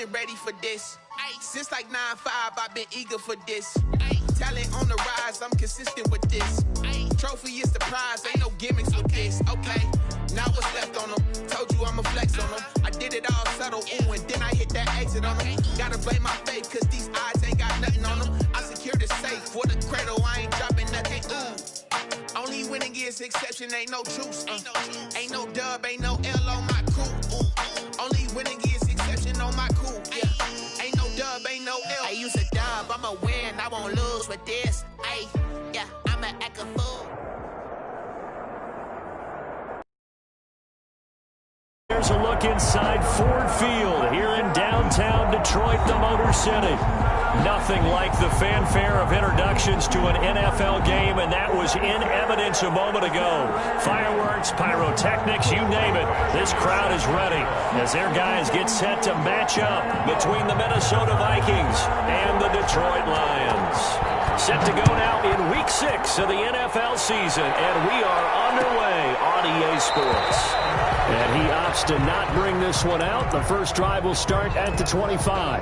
been ready for this. Since like 9-5, I've been eager for this. Talent on the rise, I'm consistent with this. Trophy is the prize, ain't no gimmicks with this. Okay, now what's left on them? Told you I'ma flex on them. I did it all subtle, ooh, and then I hit that exit on them. Gotta blame my faith, cause these eyes ain't got nothing on them. I secured the safe for the cradle, I ain't dropping nothing, ooh. Only winning is exception, ain't no truce. Ain't no dub, ain't no L on my crew. Ooh. Only winning is exception on my crew. Yeah. Ain't no dub, ain't no L. I use a dub, I'ma win, I won't lose with this. Ay, yeah, I'ma act a fool. Here's a look inside Ford Field here in downtown Detroit, the Motor City. Nothing like the fanfare of introductions to an NFL game, and that was in evidence a moment ago. Fireworks, pyrotechnics, you name it. This crowd is ready as their guys get set to match up between the Minnesota Vikings and the Detroit Lions. Set to go now in Week 6 of the NFL season, and we are underway on EA Sports. And he opts to not bring this one out. The first drive will start at the 25.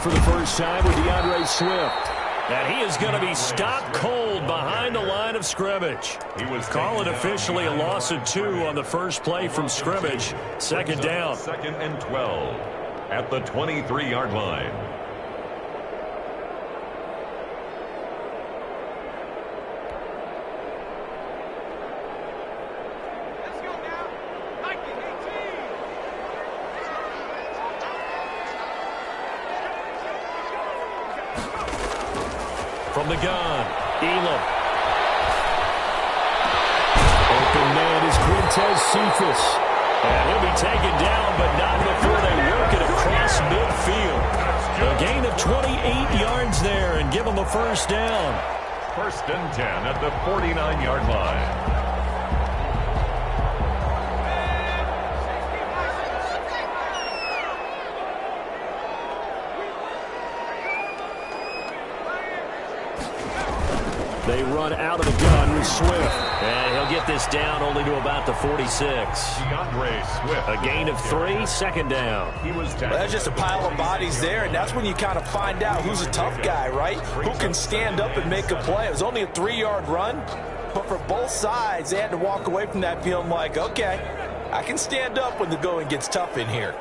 For the first time with DeAndre Swift. And he is going to be stopped cold behind the line of scrimmage. Call it officially a loss of 2 on the first play from scrimmage. Second down. 2nd and 12 at the 23-yard line. From the gun, Elam. Open man is Quintez Cephas. And he'll be taken down, but not before they work it across midfield. A gain of 28 yards there and give them a first down. 1st and 10 at the 49-yard line. They run out of the gun with Swift. And he'll get this down only to about the 46. DeAndre Swift. A gain of 3, second down. Well, that's just a pile of bodies there, and that's when you kind of find out who's a tough guy, right? Who can stand up and make a play. It was only a 3-yard run, but for both sides, they had to walk away from that feeling like, okay, I can stand up when the going gets tough in here.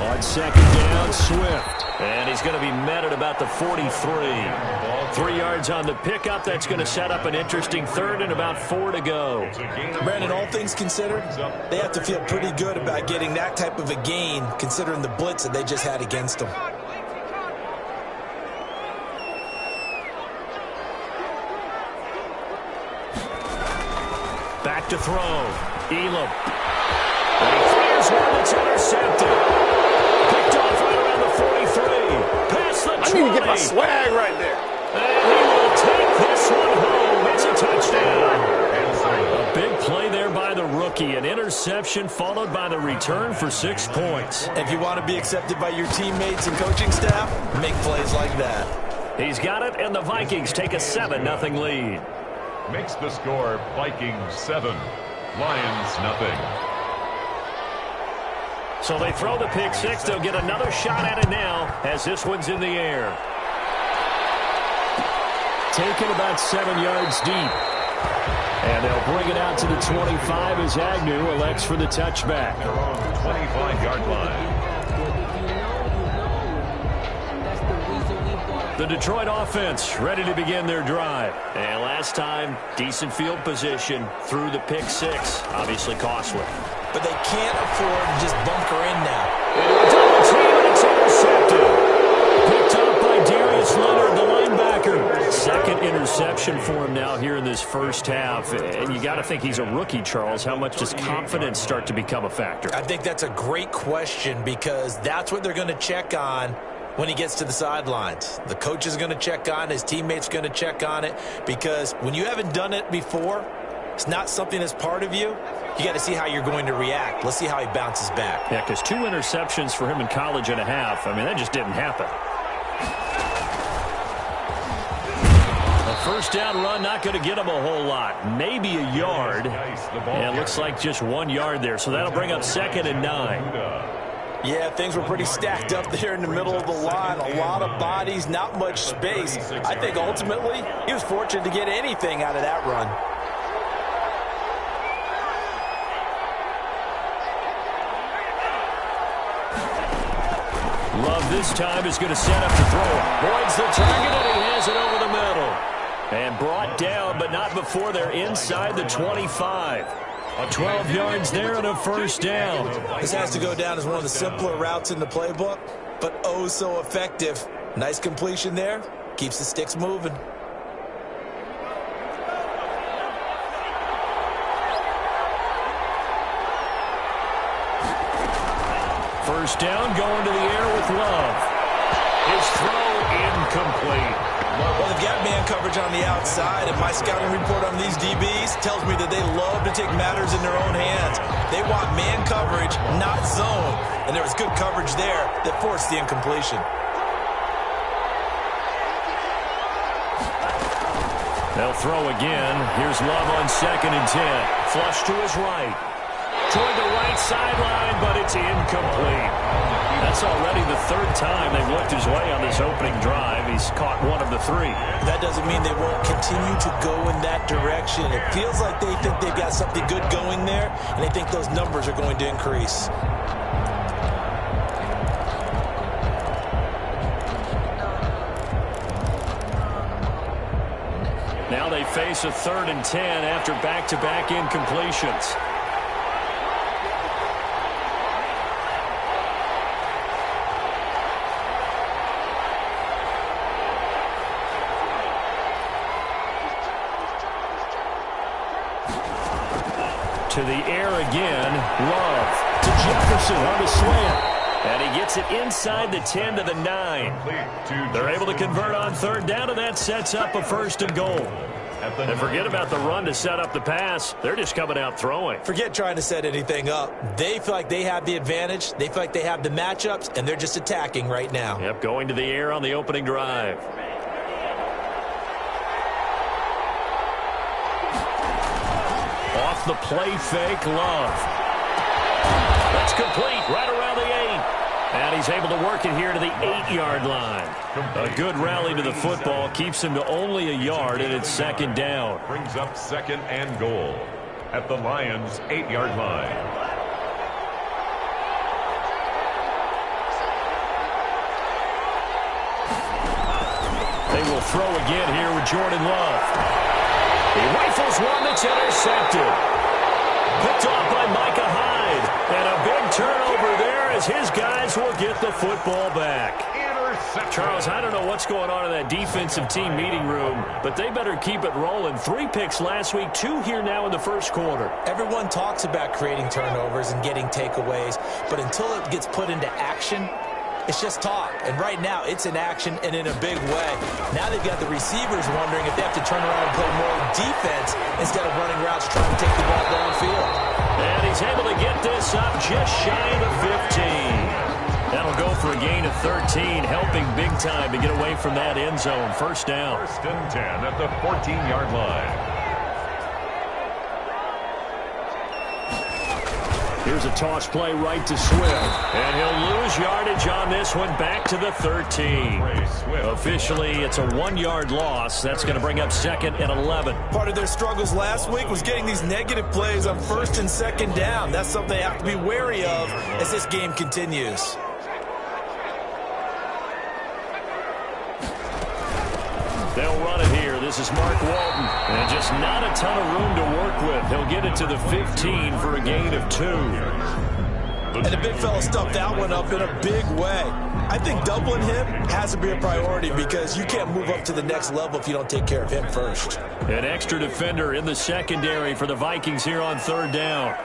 On second down, Swift. And he's going to be met at about the 43. 3 yards on the pickup. That's going to set up an interesting third and about 4 to go. Brandon, all things considered, they have to feel pretty good about getting that type of a gain, considering the blitz that they just had against them. Back to throw. Elam. And he clears one that's intercepted. Picked off right around the 43. Past the 20. I need to get my swag right there. And he will take this one home. It's a touchdown. A big play there by the rookie. An interception followed by the return for 6 points. If you want to be accepted by your teammates and coaching staff, make plays like that. He's got it, and the Vikings take a 7-0 lead. Makes the score Vikings 7, Lions nothing. So they throw the pick six. They'll get another shot at it now as this one's in the air. Taken about 7 yards deep. And they'll bring it out to the 25 as Agnew elects for the touchback. 25-yard line. The Detroit offense ready to begin their drive. And last time, decent field position through the pick six. Obviously costly. But they can't afford to just bunker in now. Double team, and it's intercepted. Picked up by Darius Leonard, the linebacker. Second interception situation for him now here in this first half. And you got to think he's a rookie, Charles. How much does confidence start to become a factor? I think that's a great question because that's what they're going to check on when he gets to the sidelines. The coach is going to check on, his teammates going to check on it, because when you haven't done it before, it's not something that's part of you. You got to see how you're going to react. Let's see how he bounces back. Yeah, because 2 interceptions for him in college and a half. I mean, that just didn't happen. A first down run, not going to get him a whole lot. Maybe a yard. And it looks like just 1 yard there. So that'll bring up 2nd and 9. Yeah, things were pretty stacked up there in the middle of the line. A lot of bodies, not much space. I think ultimately he was fortunate to get anything out of that run. Love this time is going to set up the throw. Boyd's the target, and he has it over the middle. And brought down, but not before they're inside the 25. 12 yards there and a first down. This has to go down as one of the simpler routes in the playbook, but oh so effective. Nice completion there. Keeps the sticks moving. First down, going to the air with Love. His throw incomplete. Well, they've got man coverage on the outside, and my scouting report on these DBs tells me that they love to take matters in their own hands. They want man coverage, not zone, and there was good coverage there that forced the incompletion. They'll throw again. Here's Love on 2nd and 10. Flush to his right. Toward the right sideline, but it's incomplete. That's already the 3rd time they've looked his way on this opening drive. He's caught 1 of the 3. That doesn't mean they won't continue to go in that direction. It feels like they think they've got something good going there, and they think those numbers are going to increase. Now they face a 3rd and 10 after back-to-back incompletions. To the air again, Love to Jefferson on the slant. And he gets it inside the 10 to the 9. They're able to convert on 3rd down, and that sets up a 1st and goal. And forget about the run to set up the pass. They're just coming out throwing. Forget trying to set anything up. They feel like they have the advantage. They feel like they have the matchups, and they're just attacking right now. Yep, going to the air on the opening drive. Off the play fake, Love. That's complete right around the 8. And he's able to work it here to the 8-yard line. A good rally to the football keeps him to only a yard, and it's 2nd down. Brings up 2nd and goal at the Lions' 8-yard line. They will throw again here with Jordan Love. He rifles one that's intercepted. Picked off by Micah Hyde. And a big turnover there as his guys will get the football back. Charles, I don't know what's going on in that defensive team meeting room, but they better keep it rolling. 3 picks last week, 2 here now in the first quarter. Everyone talks about creating turnovers and getting takeaways, but until it gets put into action, it's just talk. And right now, it's in action and in a big way. Now they've got the receivers wondering if they have to turn around and play more defense instead of running routes trying to take the ball downfield. And he's able to get this up just shy of the 15. That'll go for a gain of 13, helping big time to get away from that end zone. First down. 1st and 10 at the 14-yard line. Here's a toss play right to Swift. And he'll lose yardage on this one back to the 13. Officially, it's a 1-yard loss. That's going to bring up 2nd and 11. Part of their struggles last week was getting these negative plays on 1st and 2nd down. That's something they have to be wary of as this game continues. They'll run it here. This is Mark Walton. And just not a ton of room to work with. He'll get it to the 15 for a gain of 2. And the big fella stuffed that one up in a big way. I I think doubling him has to be a priority because you can't move up to the next level if you don't take care of him first. An extra defender in the secondary for the Vikings here on third down.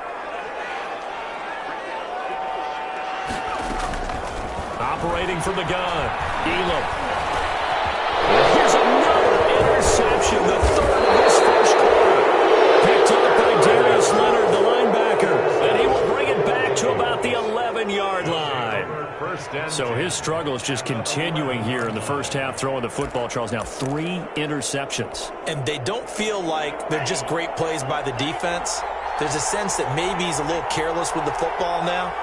Operating from the gun, Elam. Here's another interception, the third of this first quarter. Picked up by Darius Leonard, the linebacker, and he will bring it back to about the 11-yard line. So his struggle is just continuing here in the first half, throwing the football, Charles. Now 3 interceptions. And they don't feel like they're just great plays by the defense. There's a sense that maybe he's a little careless with the football now.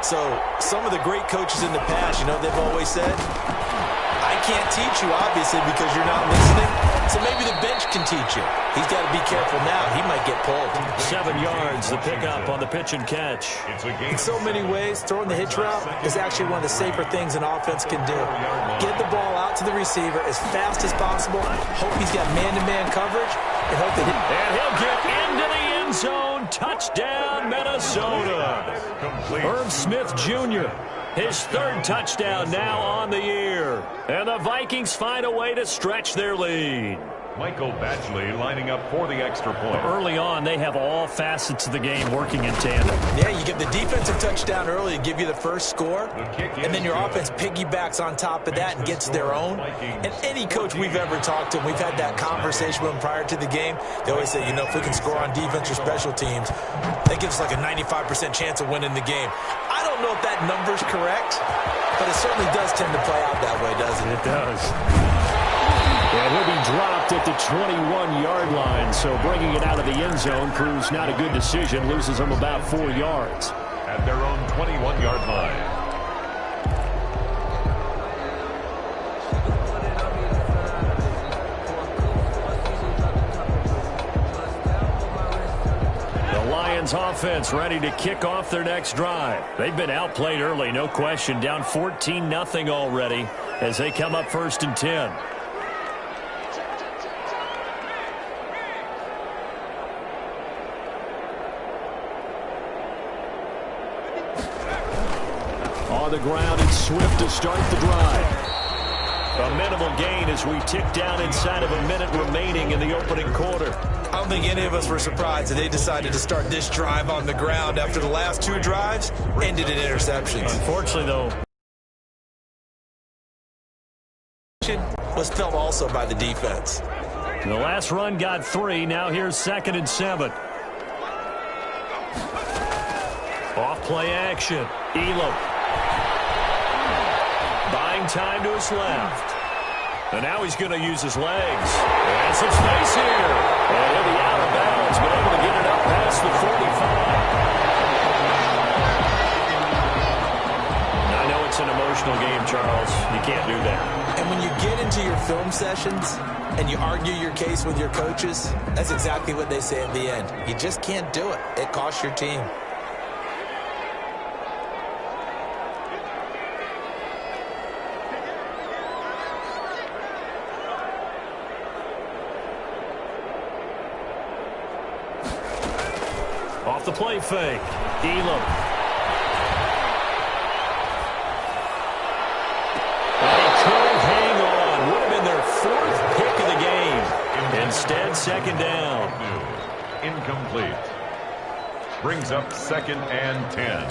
So some of the great coaches in the past, you know, they've always said, I can't teach you, obviously, because you're not listening. So maybe the bench can teach you. He's got to be careful now. He might get pulled. 7 yards, the pickup on the pitch and catch. In so many ways, throwing the hitch route is actually one of the safer things an offense can do. Get the ball out to the receiver as fast as possible. Hope he's got man-to-man coverage. And hope that and he'll get into the end zone. Touchdown, Minnesota. Herb Smith Jr., his 3rd touchdown now on the year. And the Vikings find a way to stretch their lead. Michael Badgley lining up for the extra point. Early on, they have all facets of the game working in tandem. Yeah, you give the defensive touchdown early to give you the first score, and then your offense piggybacks on top of that and gets their own. And any coach we've ever talked to, we've had that conversation with them prior to the game, they always say, you know, if we can score on defense or special teams, that gives us like a 95% chance of winning the game. I don't know if that number's correct, but it certainly does tend to play out that way, doesn't it? It does. And he'll be dropped at the 21-yard line, so bringing it out of the end zone proves not a good decision, loses him about 4 yards. At their own 21-yard line. The Lions offense ready to kick off their next drive. They've been outplayed early, no question, down 14-0 already as they come up 1st and 10. On the ground, it's Swift to start the drive. A minimal gain as we tick down inside of a minute remaining in the opening quarter. I don't think any of us were surprised that they decided to start this drive on the ground after the last 2 drives ended in interceptions. Unfortunately, though, was felt also by the defense. the last run got 3. Now here's 2nd and 7. Off play action. Elam. Buying time to his left. And now he's going to use his legs. And some space here. And he'll be out of bounds, but able to get it up past the 45. I know it's an emotional game, Charles. You can't do that. And when you get into your film sessions and you argue your case with your coaches, that's exactly what they say at the end. You just can't do it. It costs your team. Off the play fake. Elam. And he could hang on. Would have been their 4th pick of the game. Instead, 2nd down. Incomplete. Brings up 2nd and 10.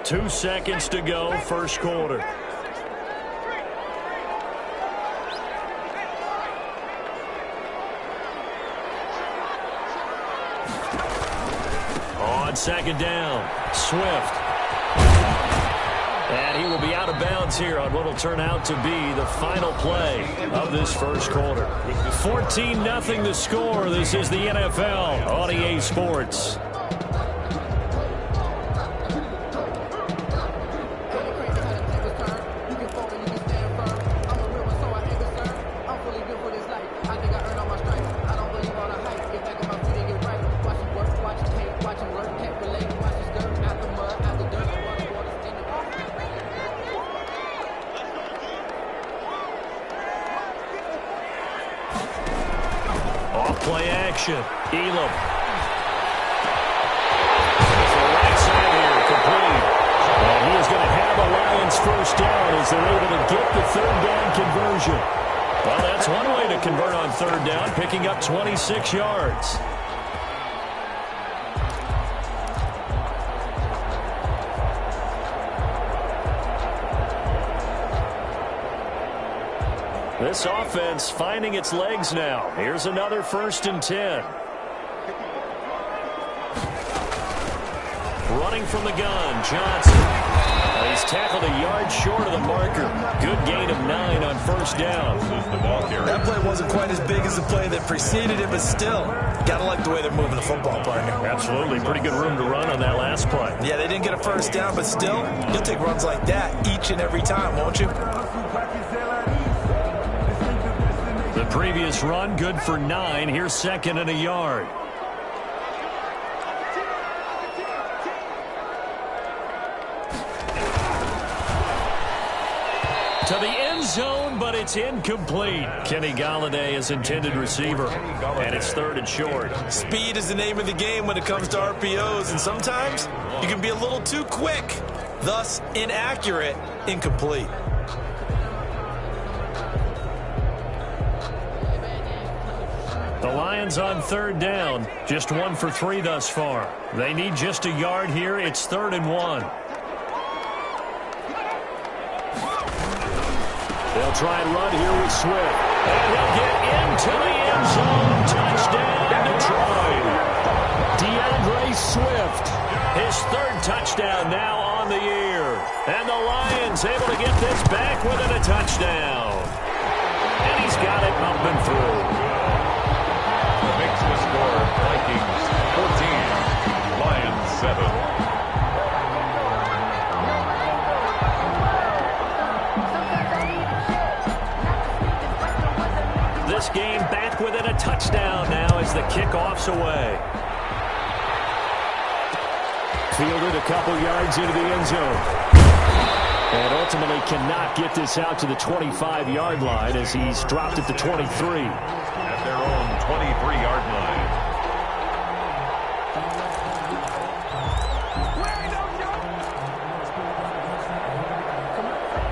Two seconds to go, first quarter. On 2nd down, Swift. And he will be out of bounds here on what will turn out to be the final play of this first quarter. 14-0 the score. This is the NFL on EA Sports. Play action. Elam. The right side here, complete. And he is going to have a Lions first down as they're able to get the third down conversion. Well, that's one way to convert on third down, picking up 26 yards. This offense finding its legs now. Here's another 1st and 10. Running from the gun, Johnson. He's tackled a yard short of the marker. Good gain of 9 on first down. That play wasn't quite as big as the play that preceded it, but still, gotta like the way they're moving the football, partner. Absolutely. Pretty good room to run on that last play. Yeah, they didn't get a first down, but still, you'll take runs like that each and every time, won't you? The previous run, good for 9. Here's 2nd and a yard. To the end zone, but it's incomplete. Kenny Golladay is intended receiver, and it's 3rd and short. Speed is the name of the game when it comes to RPOs, and sometimes you can be a little too quick, thus inaccurate, incomplete. The Lions on 3rd down, just 1 for 3 thus far. They need just a yard here. It's 3rd and 1. They'll try and run here with Swift. And he'll get into the end zone. Touchdown, Detroit. DeAndre Swift, his 3rd touchdown now on the year. And the Lions able to get this back within a touchdown. And he's got it up and through. Makes the score Vikings 14, Lions 7. This game back within a touchdown now as the kickoff's away. Fielded a couple yards into the end zone. And ultimately cannot get this out to the 25-yard line as he's dropped at the 23. At their own 23-yard line.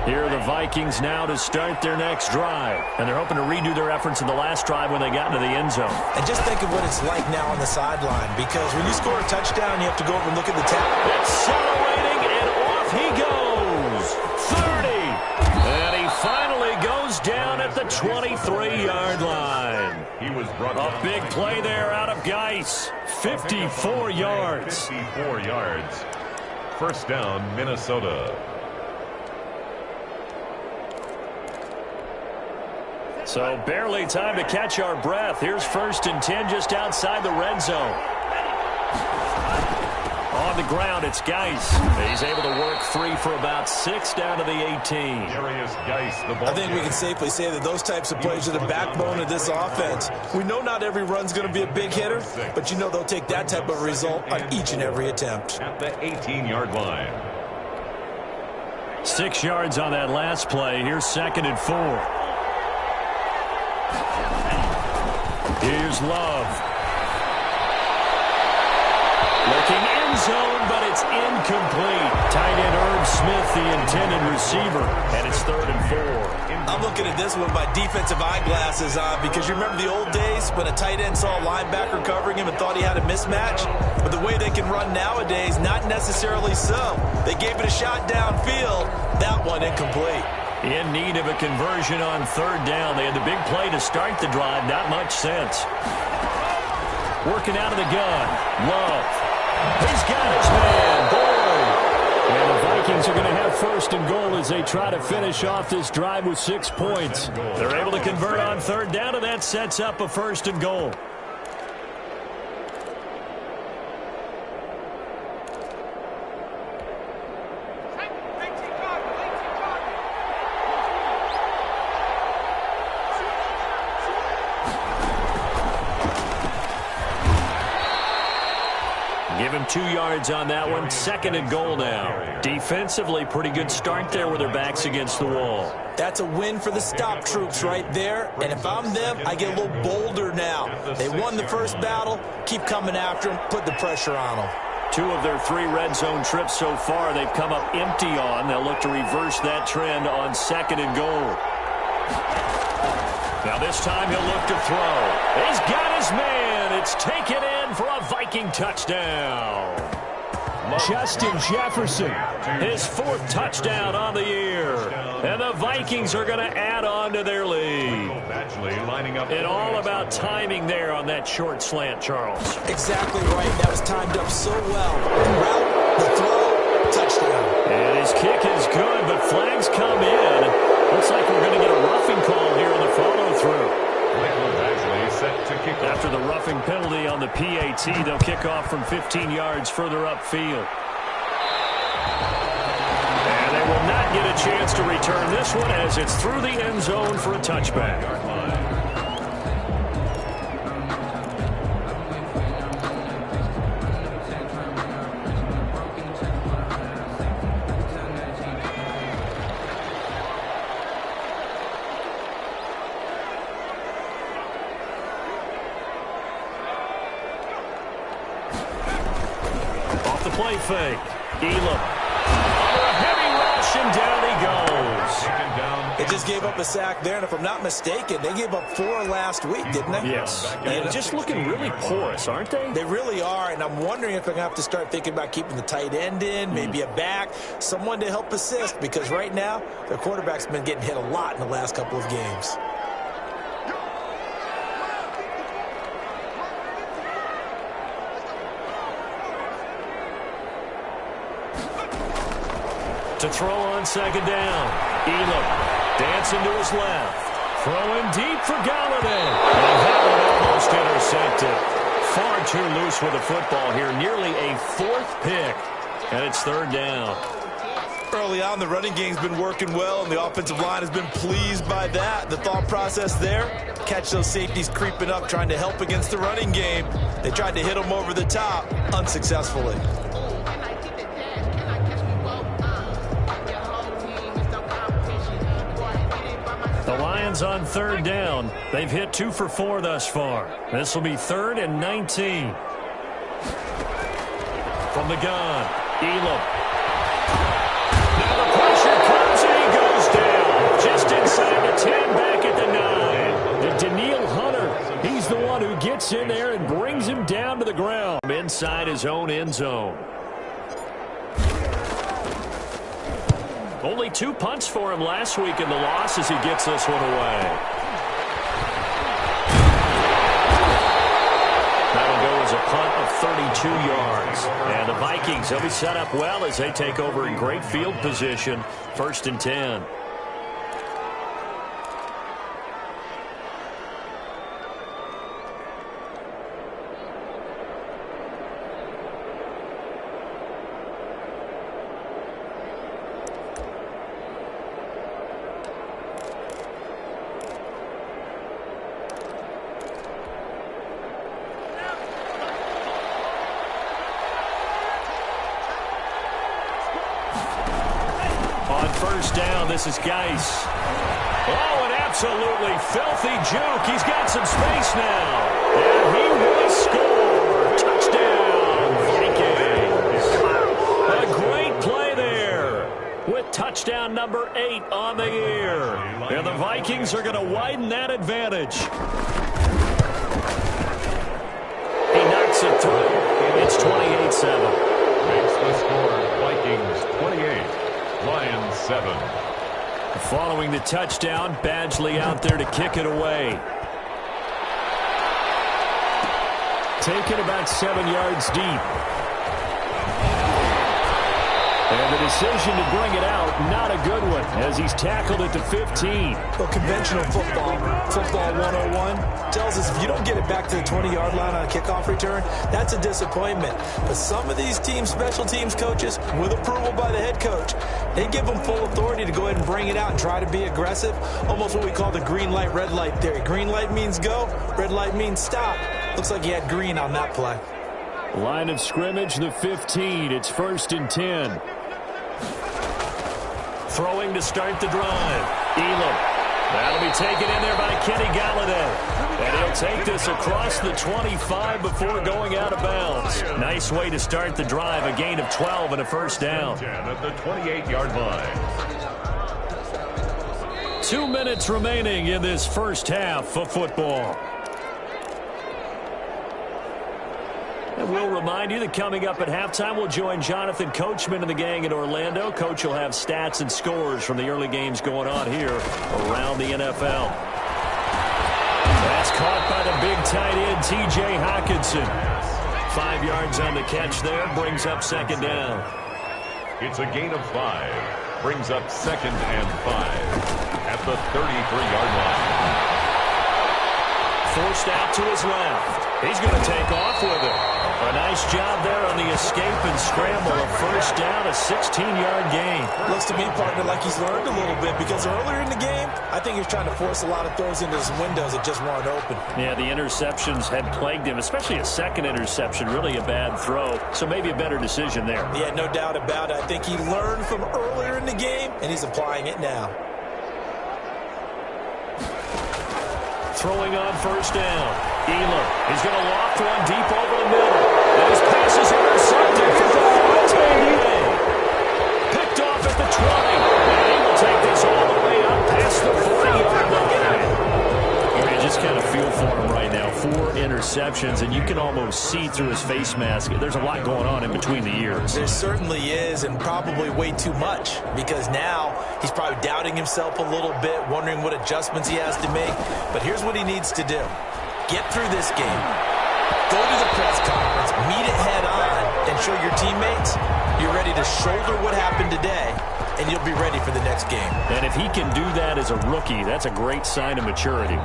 Here are the Vikings now to start their next drive. And they're hoping to redo their efforts in the last drive when they got into the end zone. And just think of what it's like now on the sideline, because when you score a touchdown, you have to go over and look at the tap. Accelerating, and off he goes. 30. And he finally goes down at the 23-yard line. He was brought A big play there out of Geis. 54 yards. 54 yards. First down, Minnesota. So barely time to catch our breath. Here's 1st and 10 just outside the red zone. On the ground, it's Geis. He's able to work free for about 6 down to the 18. Darius Geis, the ball. I think we can safely say that those types of plays are the backbone of this offense. We know not every run's going to be a big hitter, but you know they'll take that type of result on each and every attempt. At the 18-yard line. 6 yards on that last play. Here's 2nd and 4. Here's Love. Looking end zone, but it's incomplete. Tight end Herb Smith, the intended receiver, and it's 3rd and 4. I'm looking at this with my defensive eyeglasses on, because you remember the old days when a tight end saw a linebacker covering him and thought he had a mismatch? But the way they can run nowadays, not necessarily so. They gave it a shot downfield. That one incomplete. In need of a conversion on 3rd down. They had the big play to start the drive. Not much sense. Working out of the gun. Love. He's got his man. Boyd. And the Vikings are going to have 1st and goal as they try to finish off this drive with 6 points. They're able to convert on 3rd down, and that sets up a 1st and goal. Give him 2 yards on that one. 2nd and goal now. Defensively, pretty good start there with their backs against the wall. That's a win for the stop troops right there. And if I'm them, I get a little bolder now. They won the first battle. Keep coming after them. Put the pressure on them. 2 of their 3 red zone trips so far, they've come up empty on. They'll look to reverse that trend on 2nd and goal. Now this time he'll look to throw. He's got his man. It's taken in for a Viking touchdown. Justin Jefferson, his 4th touchdown on the year. And the Vikings are going to add on to their lead. And all about timing there on that short slant, Charles. Exactly right. That was timed up so well. The route, the throw, touchdown. And his kick is good, but flags come in. Looks like we're going to get a roughing call here on the follow-through. Set to kick off. After the roughing penalty on the PAT, they'll kick off from 15 yards further upfield. And they will not get a chance to return this one as it's through the end zone for a touchback. Play fake. Elam. Under a heavy rush, and down he goes. They just gave up a sack there, and if I'm not mistaken, they gave up 4 last week, didn't they? Yes. And just looking really porous, aren't they? They really are, and I'm wondering if they're going to have to start thinking about keeping the tight end in, maybe a back, someone to help assist, because right now, their quarterback's been getting hit a lot in the last couple of games. To throw on 2nd down. Elam dancing to his left. Throwing deep for Galladay. And that one almost intercepted. Far too loose with the football here. Nearly a 4th pick. And it's 3rd down. Early on, the running game's been working well, and the offensive line has been pleased by that. The thought process there, catch those safeties creeping up, trying to help against the running game. They tried to hit them over the top, unsuccessfully. The Lions on 3rd down. They've hit 2 for 4 thus far. This will be 3rd and 19. From the gun, Elam. Now the pressure comes and he goes down. Just inside the 10, back at the 9. And Daniil Hunter, he's the one who gets in there and brings him down to the ground. Inside his own end zone. Only 2 punts for him last week in the loss as he gets this one away. That'll go as a punt of 32 yards. And the Vikings, they'll be set up well as they take over in great field position. 1st and 10. This is Geis. Oh, an absolutely filthy juke. He's got some space now. And he will score. Touchdown, Vikings. A great play there with touchdown number 8 on the year. And the Vikings are going to widen that advantage. He knocks it through. It's 28-7. Makes the score Vikings 28, Lions 7. Following the touchdown, Badgley out there to kick it away. Taken about 7 yards deep. And the decision to bring it out, not a good one, as he's tackled it to 15. Well, conventional football 101, tells us if you don't get it back to the 20-yard line on a kickoff return, that's a disappointment. But some of these teams, special teams coaches, with approval by the head coach, they give them full authority to go ahead and bring it out and try to be aggressive, almost what we call the green light, red light theory. Green light means go, red light means stop. Looks like he had green on that play. Line of scrimmage, the 15. It's 1st and 10. Throwing to start the drive. Elam. That'll be taken in there by Kenny Galladay. And he'll take this across the 25 before going out of bounds. Nice way to start the drive. A gain of 12 and a first down. 10 at the 28-yard line. 2 minutes remaining in this first half of football. And we'll remind you that coming up at halftime, we'll join Jonathan Coachman and the gang in Orlando. Coach will have stats and scores from the early games going on here around the NFL. That's caught by the big tight end, T.J. Hockenson. 5 yards on the catch there, brings up second down. It's a gain of 5. Brings up 2nd and 5 at the 33-yard line. Forced out to his left. He's going to take off with it. A nice job there on the escape and scramble. A first down, a 16-yard gain. Looks to me, partner, like he's learned a little bit because earlier in the game, I think he was trying to force a lot of throws into his windows that just weren't open. Yeah, the interceptions had plagued him, especially a second interception, really a bad throw. So maybe a better decision there. Yeah, no doubt about it. I think he learned from earlier in the game, and he's applying it now. Throwing on first down. Elam. He's going to loft one deep over the middle. And his pass is intercepted for the picked off at the 20. And he will take this all the way up past the 40-yard line. You just kind of feel for him right now. 4 interceptions, and you can almost see through his face mask. There's a lot going on in between the ears. There certainly is, and probably way too much, because now he's probably doubting himself a little bit, wondering what adjustments he has to make. But here's what he needs to do. Get through this game. Go to the press conference, meet it head on, and show your teammates you're ready to shoulder what happened today, and you'll be ready for the next game. And if he can do that as a rookie, that's a great sign of maturity.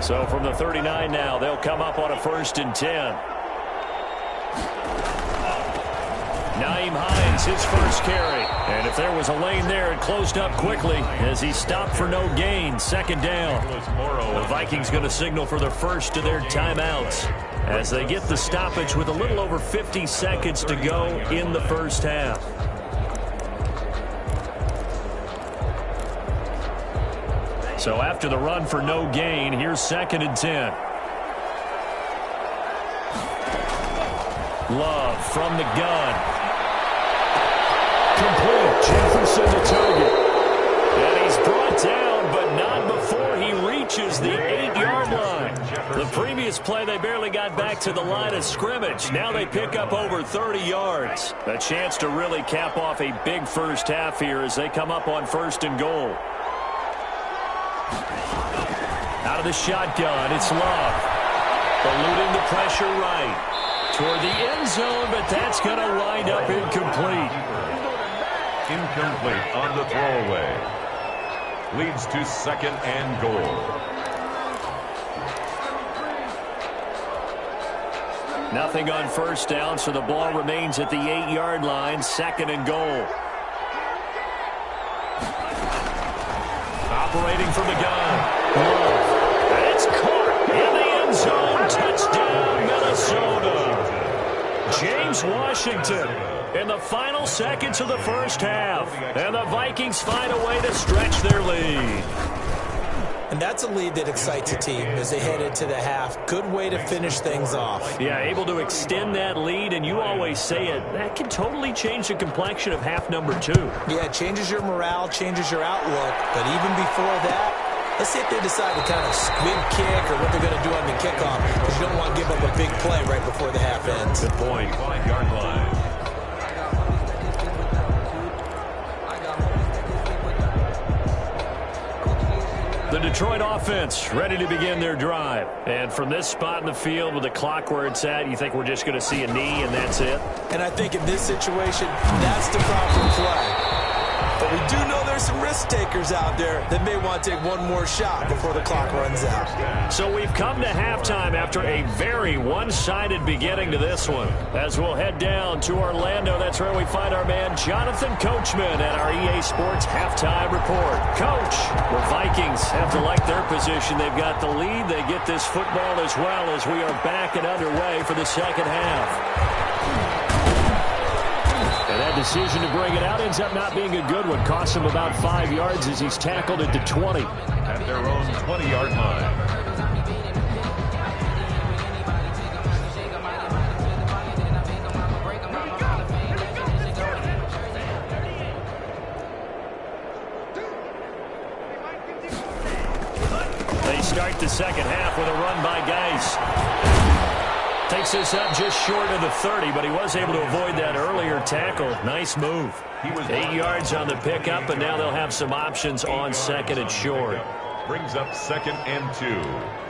So from the 39 now, they'll come up on a 1st and 10. Naeem Hines, his first carry. And if there was a lane there, it closed up quickly as he stopped for no gain. Second down. The Vikings going to signal for the first of their timeouts as they get the stoppage with a little over 50 seconds to go in the first half. So after the run for no gain, here's 2nd and 10. Love from the gun. Complete. Jefferson the target. And he's brought down, but not before he reaches the 8-yard line. The previous play, they barely got back to the line of scrimmage. Now they pick up over 30 yards. A chance to really cap off a big first half here as they come up on 1st and goal. Out of the shotgun, it's Love. Eluding the pressure right. Toward the end zone, but that's going to wind up incomplete. Incomplete on the throwaway. Leads to 2nd and goal. Nothing on first down, so the ball remains at the 8-yard line. 2nd and goal. Operating from the gun. Love. It's caught in the end zone. Touchdown, Minnesota. James Washington in the final seconds of the first half. And the Vikings find a way to stretch their lead. And that's a lead that excites a team as they head into the half. Good way to finish things off. Yeah, able to extend that lead, and you always say it, that can totally change the complexion of half number 2. Yeah, it changes your morale, changes your outlook. But even before that, let's see if they decide to kind of squib kick or what they're going to do on the kickoff, because you don't want to give up a big play right before the half ends. Good point. 5-yard line. The Detroit offense ready to begin their drive. And from this spot in the field with the clock where it's at, you think we're just going to see a knee and that's it? And I think in this situation, that's the proper play. But we do know there's some risk takers out there that may want to take one more shot before the clock runs out. So we've come to halftime after a very one-sided beginning to this one. As we'll head down to Orlando, that's where we find our man Jonathan Coachman at our EA Sports Halftime Report. Coach, the Vikings have to like their position. They've got the lead. They get this football as well as we are back and underway for the second half. And that decision to bring it out ends up not being a good one. Costs him about 5 yards as he's tackled at the 20. At their own 20-yard line. They start the second half with a run by Geis. Takes this up just short of the 30, but he was able to avoid that earlier tackle. Nice move. 8 yards on the pickup, and now they'll have some options on second and short. Brings up 2nd and 2.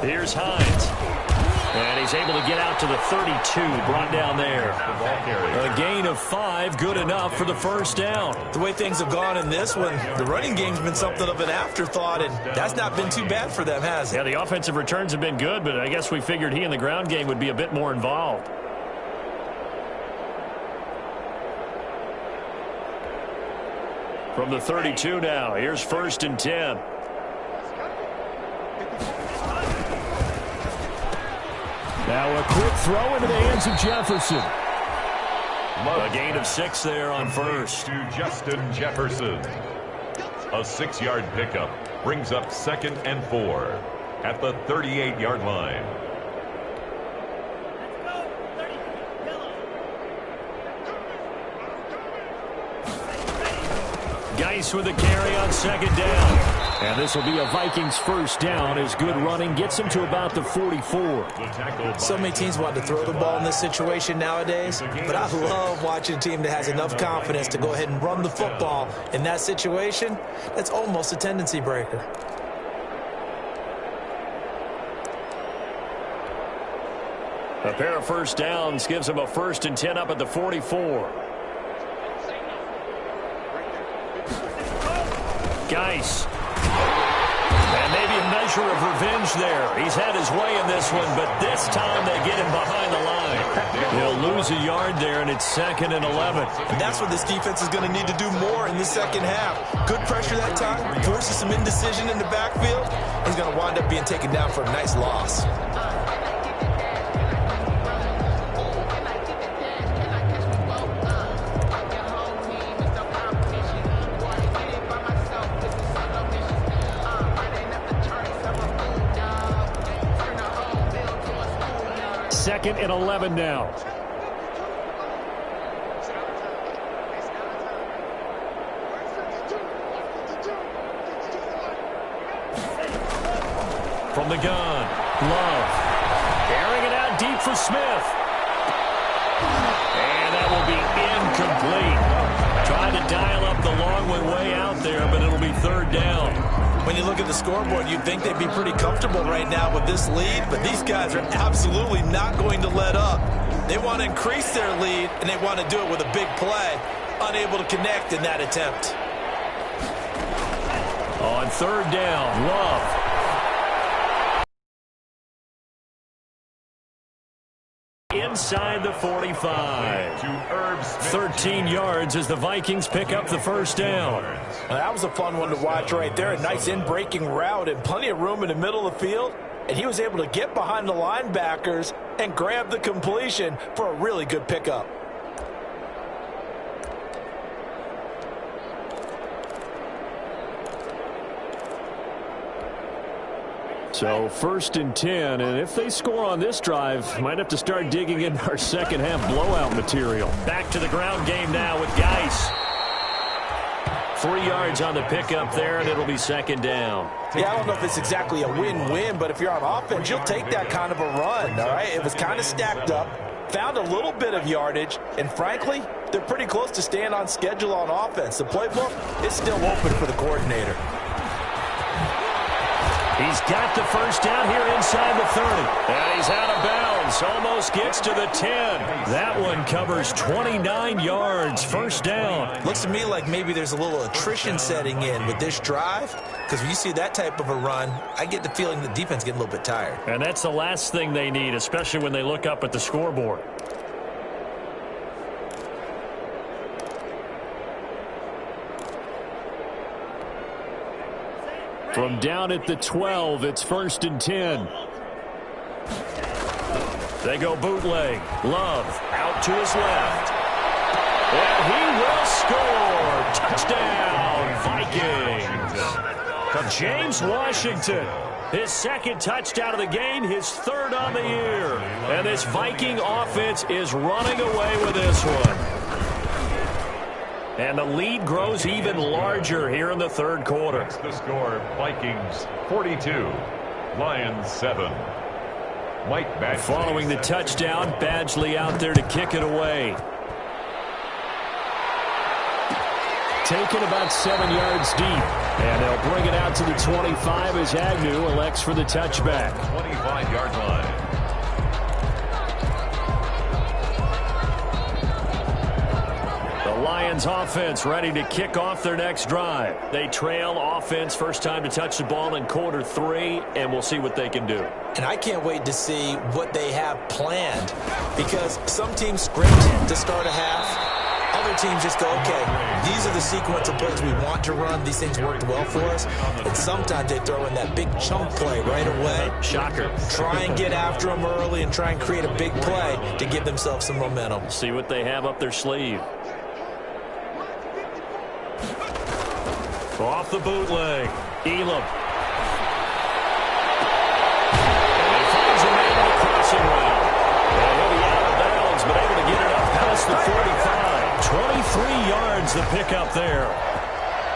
Here's Hines. And he's able to get out to the 32, brought down there. A gain of 5, good enough for the first down. The way things have gone in this one, the running game's been something of an afterthought, and that's not been too bad for them, has it? Yeah, the offensive returns have been good, but I guess we figured he in the ground game would be a bit more involved. From the 32 now, here's 1st and 10. Now a quick throw into the hands of Jefferson. A gain of 6 there on first. To Justin Jefferson. A 6-yard pickup brings up 2nd and 4 at the 38-yard line. Geis with a carry on 2nd down. And this will be a Vikings first down as good running gets him to about the 44. So many teams want to throw the ball in this situation nowadays, but I love watching a team that has enough confidence to go ahead and run the football. In that situation, that's almost a tendency breaker. A pair of first downs gives him a 1st and 10 up at the 44. Geis. And maybe a measure of revenge there. He's had his way in this one, but this time they get him behind the line. He'll lose a yard there, and it's 2nd and 11. And that's what this defense is going to need to do more in the second half. Good pressure that time, forces some indecision in the backfield. He's going to wind up being taken down for a nice loss. Second and 11 now. From the gun, Love. Airing it out deep for Smith. And that will be incomplete. Trying to dial up the long one way out there, but it'll be 3rd down. When you look at the scoreboard, you'd think they'd be pretty comfortable right now with this lead, but these guys are absolutely not going to let up. They want to increase their lead, and they want to do it with a big play. Unable to connect in that attempt. On 3rd down, Love. Inside the 45. 13 yards as the Vikings pick up the first down. Well, that was a fun one to watch right there. A nice in-breaking route and plenty of room in the middle of the field. And he was able to get behind the linebackers and grab the completion for a really good pickup. So 1st and 10, and if they score on this drive, might have to start digging in our second half blowout material. Back to the ground game now with Geis. 3 yards on the pickup there, and it'll be 2nd down. Yeah, I don't know if it's exactly a win-win, but if you're on offense, you'll take that kind of a run, all right? It was kind of stacked up. found a little bit of yardage, and frankly, they're pretty close to staying on schedule on offense. The playbook is still open for the coordinator. He's got the first down here inside the 30. And he's out of bounds. Almost gets to the 10. That one covers 29 yards. First down. Looks to me like maybe there's a little attrition setting in with this drive, because when you see that type of a run, I get the feeling the defense getting a little bit tired. And that's the last thing they need, especially when they look up at the scoreboard. From down at the 12, it's 1st and 10. They go bootleg. Love out to his left. And he will score. Touchdown, Vikings. James Washington, his second touchdown of the game, his third on the year. And this Viking offense is running away with this one. And the lead grows even larger here in the third quarter. That's the score. Vikings 42, Lions 7. Mike Badgley. Following the touchdown, Badgley out there to kick it away. Taken about 7 yards deep. And they'll bring it out to the 25 as Agnew elects for the touchback. 25-yard line. Lions offense ready to kick off their next drive. They trail offense first time to touch the ball in quarter 3, and we'll see what they can do. And I can't wait to see what they have planned, because some teams script to start a half. Other teams just go, okay, these are the sequence of plays we want to run. These things worked well for us. And sometimes they throw in that big chunk play right away. Shocker. Try and get after them early and try and create a big play to give themselves some momentum. See what they have up their sleeve. Off the bootleg, Elam. And he finds a man on the crossing route. And he'll be out of bounds, but able to get it up past the 45. 23 yards the pickup there.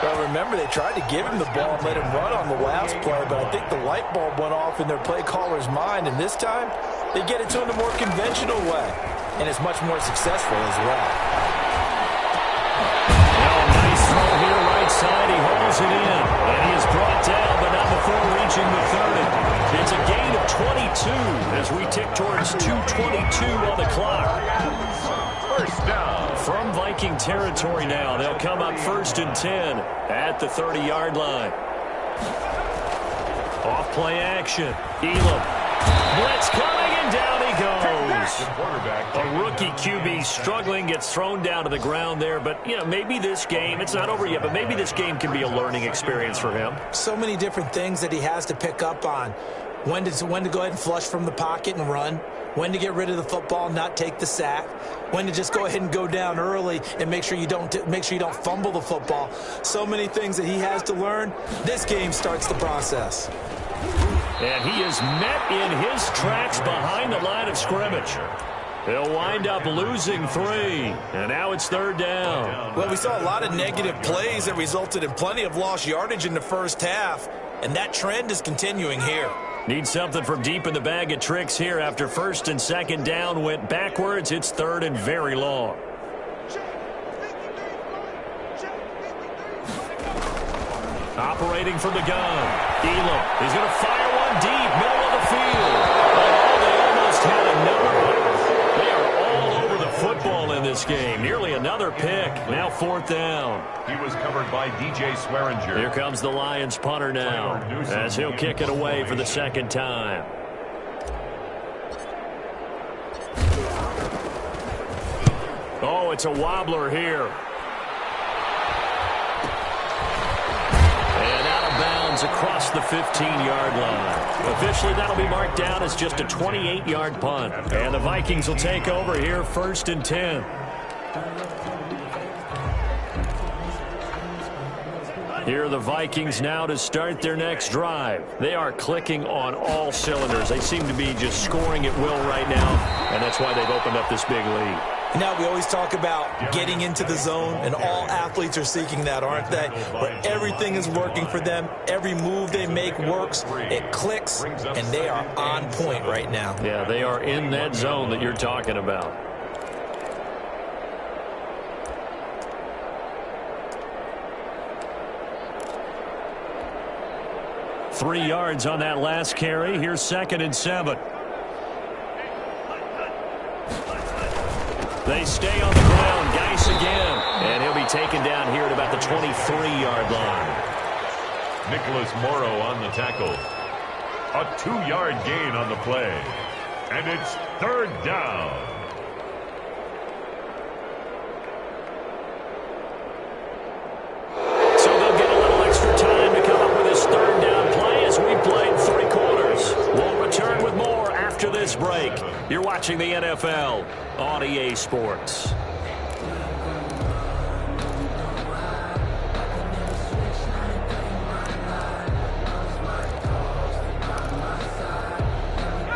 Well, remember, they tried to give him the ball and let him run on the last play, but I think the light bulb went off in their play caller's mind, and this time they get it to him the more conventional way, and it's much more successful as well. Throw here right side, he holds it in, and he is brought down, but not before reaching the 30. It's a gain of 22 as we tick towards 2:22 on the clock. First down. From Viking territory now, they'll come up 1st and 10 at the 30-yard line. Off play action, Elam. Blitz coming, and down he goes. A rookie QB struggling, gets thrown down to the ground there. But, you know, maybe this game, it's not over yet, but maybe this game can be a learning experience for him. So many different things that he has to pick up on. When to go ahead and flush from the pocket and run. When to get rid of the football and not take the sack. When to just go ahead and go down early and make sure you don't fumble the football. So many things that he has to learn. This game starts the process. And he is met in his tracks behind the line of scrimmage. They'll wind up losing 3, and now it's 3rd down. Well, we saw a lot of negative plays that resulted in plenty of lost yardage in the first half, and that trend is continuing here. Need something from deep in the bag of tricks here after 1st and 2nd down went backwards. It's 3rd and very long. Operating from the gun, Elam. He's going to fire one deep, middle of the field. Oh, they almost had another one. They are all over the football in this game. Nearly another pick. Now 4th down. He was covered by DJ Swearinger. Here comes the Lions punter now, as he'll kick it away for the 2nd time. Oh, it's a wobbler here. Across the 15-yard line. Officially, that'll be marked down as just a 28-yard punt. And the Vikings will take over here 1st and 10. Here are the Vikings now to start their next drive. They are clicking on all cylinders. They seem to be just scoring at will right now, and that's why they've opened up this big lead. Now, we always talk about getting into the zone, and all athletes are seeking that, aren't they? Where everything is working for them. Every move they make works. It clicks, and they are on point right now. Yeah, they are in that zone that you're talking about. Three yards on that last carry. Here's 2nd and 7. They stay on the ground. Geis again. And he'll be taken down here at about the 23-yard line. Nicholas Morrow on the tackle. A 2-yard gain on the play. And it's 3rd down. So they'll get a little extra time to come up with this 3rd down play as we played 3 quarters. We'll return with more after this break. You're watching the NFL on EA Sports.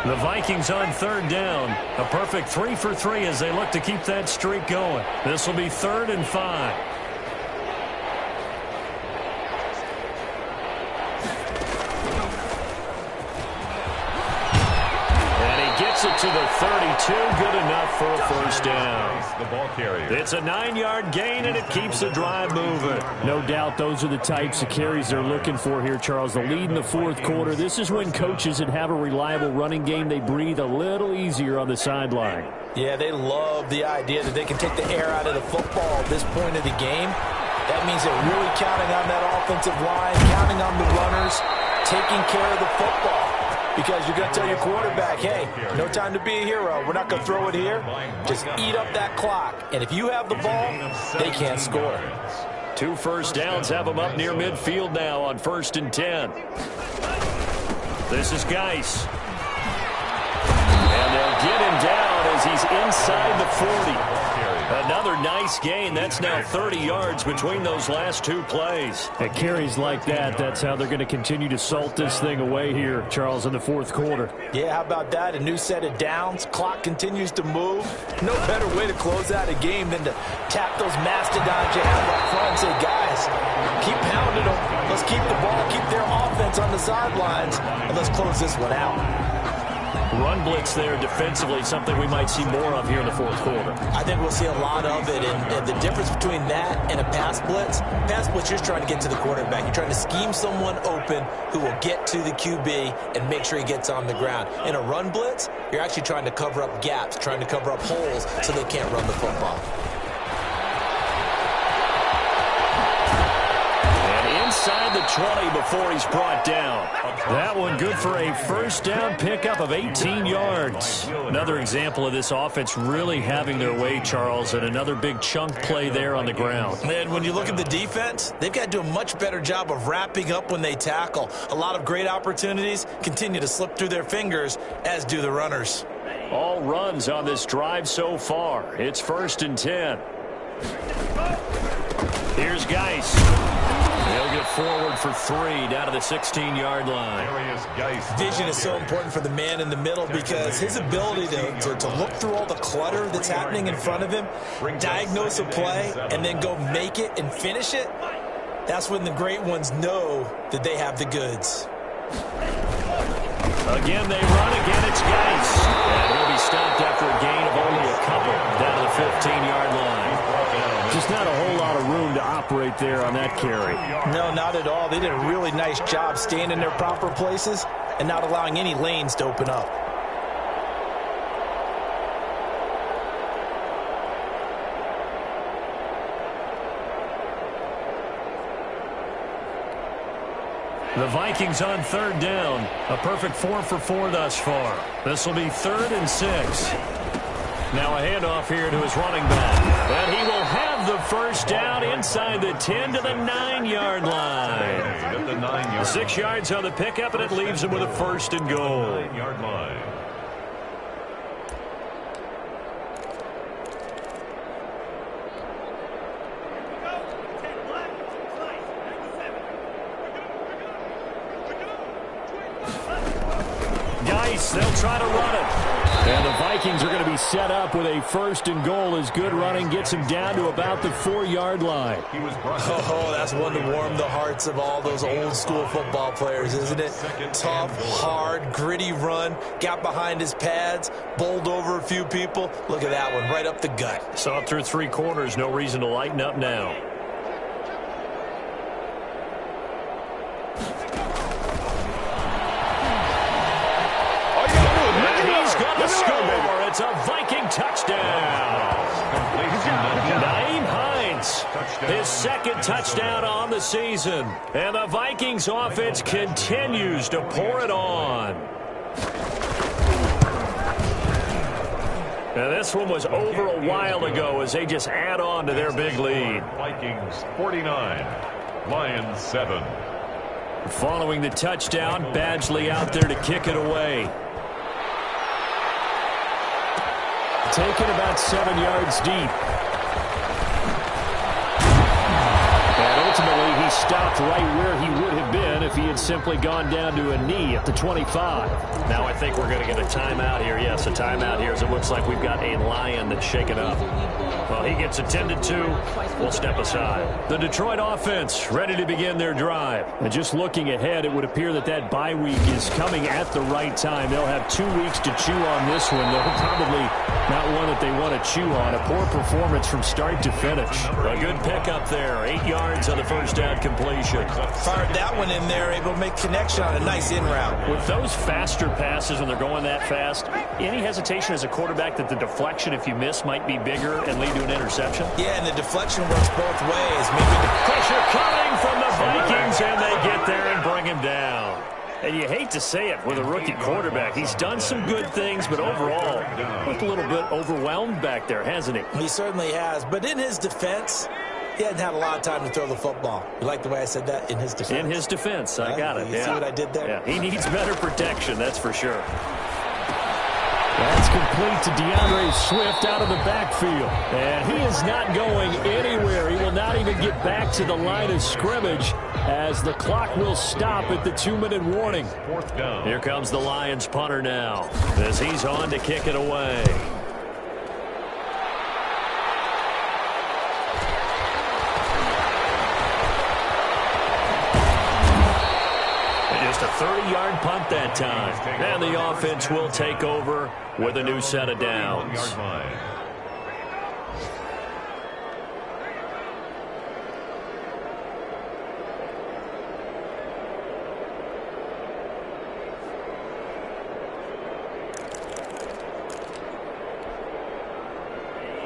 The Vikings on 3rd down. A perfect 3 for 3 as they look to keep that streak going. This will be 3rd and 5. It to the 32, good enough for a 1st down. The ball carrier. It's a 9-yard gain, and it keeps the drive moving. No doubt those are the types of carries they're looking for here, Charles. The lead in the 4th quarter. This is when coaches that have a reliable running game, they breathe a little easier on the sideline. Yeah, they love the idea that they can take the air out of the football at this point of the game. That means they're really counting on that offensive line, counting on the runners, taking care of the football. Because you're going to tell your quarterback, hey, no time to be a hero. We're not going to throw it here. Just eat up that clock. And if you have the ball, they can't score. 2 1st downs have them up near midfield now on 1st and 10. This is Geis. And they'll get him down as he's inside the 40. Another nice gain. That's now 30 yards between those last 2 plays. At carries like that, that's how they're going to continue to salt this thing away here, Charles, in the 4th quarter. Yeah, how about that? A new set of downs. Clock continues to move. No better way to close out a game than to tap those mastodons you have up front and say, guys, keep pounding them. Let's keep the ball, keep their offense on the sidelines, and let's close this one out. Run blitz there defensively, something we might see more of here in the 4th quarter. I think we'll see a lot of it, and the difference between that and a pass blitz, you're just trying to get to the quarterback. You're trying to scheme someone open who will get to the QB and make sure he gets on the ground. In a run blitz, you're actually trying to cover up gaps, trying to cover up holes so they can't run the football. Inside the 20 before he's brought down. That one good for a 1st down pickup of 18 yards. Another example of this offense really having their way, Charles, and another big chunk play there on the ground. And when you look at the defense, they've got to do a much better job of wrapping up when they tackle. A lot of great opportunities continue to slip through their fingers, as do the runners. All runs on this drive so far. It's 1st and 10. Here's Geis. He'll get forward for 3 down to the 16-yard line. Vision is so important for the man in the middle because his ability to look through all the clutter that's happening in front of him, diagnose a play, and then go make it and finish it, that's when the great ones know that they have the goods. Again, they run. Again, it's Geis. And he'll be stopped after a gain of only a couple down to the 15-yard line. Just not a whole lot of room to operate there on that carry. No, not at all. They did a really nice job staying in their proper places and not allowing any lanes to open up. The Vikings on 3rd down. A perfect 4 for 4 thus far. This will be 3rd and 6. Now a handoff here to his running back. And he will have the 1st down inside the 10 to the 9-yard line. 6 yards on the pickup, and it leaves him with a 1st and goal. 9-yard line. They'll try to run it. And the Vikings are going to be set up with a 1st and goal as good running gets them down to about the 4-yard line. Oh, that's one to warm the hearts of all those old-school football players, isn't it? Tough, hard, gritty run, got behind his pads, bowled over a few people. Look at that one, right up the gut. So up through 3 quarters, no reason to lighten up now. He's going to score. It's a Viking touchdown. Naeem Hines, his 2nd touchdown on the season. And the Vikings offense continues to pour it on. Now this one was over a while ago as they just add on to their big lead. Vikings 49, Lions 7. Following the touchdown, Badgley out there to kick it away. Taken about 7 yards deep. And ultimately, he stopped right where he would have been if he had simply gone down to a knee at the 25. Now I think we're going to get a timeout here. Yes, a timeout here as it looks like we've got a Lion that's shaken up. Well, he gets attended to. We'll step aside. The Detroit offense ready to begin their drive. And just looking ahead, it would appear that that bye week is coming at the right time. They'll have 2 weeks to chew on this one. They'll probably not one that they want to chew on. A poor performance from start to finish. A good pickup there. 8 yards on the first down completion. Fired that one in there, able to make connection on a nice in route. With those faster passes when they're going that fast, any hesitation as a quarterback that the deflection, if you miss, might be bigger and lead to an interception? Yeah, and the deflection works both ways. Maybe the pressure coming from the Vikings, and they get there and bring him down. And you hate to say it with a rookie quarterback. He's done some good things, but overall, looked a little bit overwhelmed back there, hasn't he? He certainly has. But in his defense, he hasn't had a lot of time to throw the football. You like the way I said that? In his defense? In his defense. I got it. You see what I did there? Yeah, he needs better protection, that's for sure. That's complete to DeAndre Swift out of the backfield. And he is not going anywhere. He will not even get back to the line of scrimmage as the clock will stop at the 2-minute warning. 4th down. Here comes the Lions punter now as he's on to kick it away. Just a 30-yard punt that time. And the offense will take over with a new set of downs.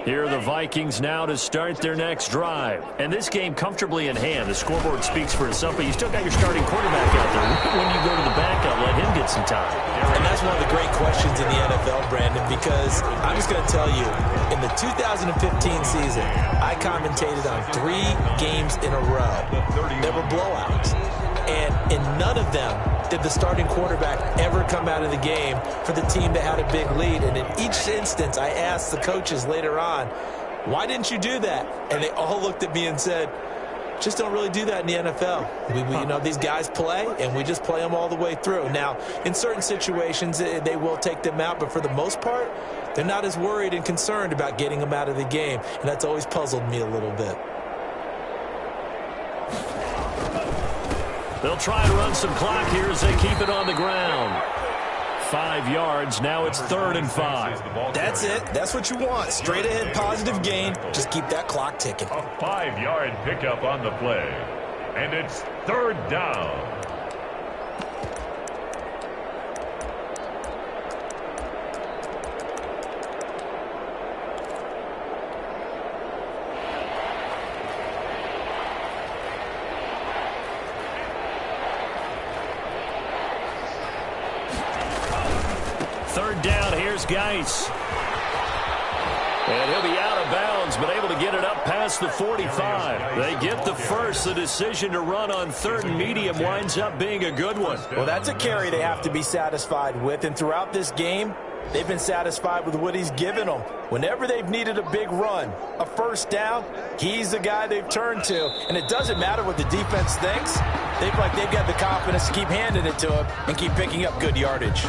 Here are the Vikings now to start their next drive. And this game comfortably in hand. The scoreboard speaks for itself, but you still got your starting quarterback out there. When you go to the backup, let him get some time. And that's one of the great questions in the NFL, Brandon, because I'm just going to tell you, in the 2015 season, I commentated on 3 games in a row. There were blowouts. And in none of them did the starting quarterback ever come out of the game for the team that had a big lead. And in each instance, I asked the coaches later on, why didn't you do that? And they all looked at me and said, just don't really do that in the NFL. You know, these guys play, and we just play them all the way through. Now, in certain situations, they will take them out, but for the most part, they're not as worried and concerned about getting them out of the game. And that's always puzzled me a little bit. They'll try to run some clock here as they keep it on the ground. 5 yards. Now it's 3rd and 5. That's it. That's what you want. Straight ahead, positive gain. Just keep that clock ticking. A 5-yard pickup on the play. And it's 3rd down. Down, here's Geis. And he'll be out of bounds, but able to get it up past the 45. They get the first. The decision to run on 3rd and medium winds up being a good one. Well, that's a carry they have to be satisfied with. And throughout this game, they've been satisfied with what he's given them. Whenever they've needed a big run, a first down, he's the guy they've turned to. And it doesn't matter what the defense thinks. They've got the confidence to keep handing it to him and keep picking up good yardage.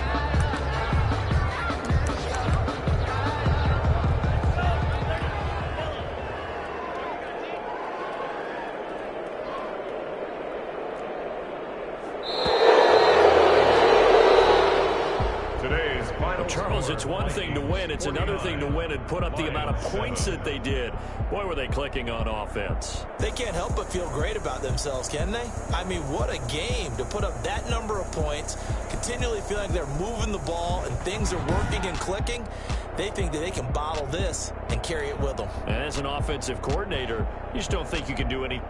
It's one thing to win. It's another thing to win and put up the amount of points that they did. Boy, were they clicking on offense. They can't help but feel great about themselves, can they? I mean, what a game to put up that number of points, continually feeling like they're moving the ball and things are working and clicking. They think that they can bottle this and carry it with them. And as an offensive coordinator, you just don't think you can do any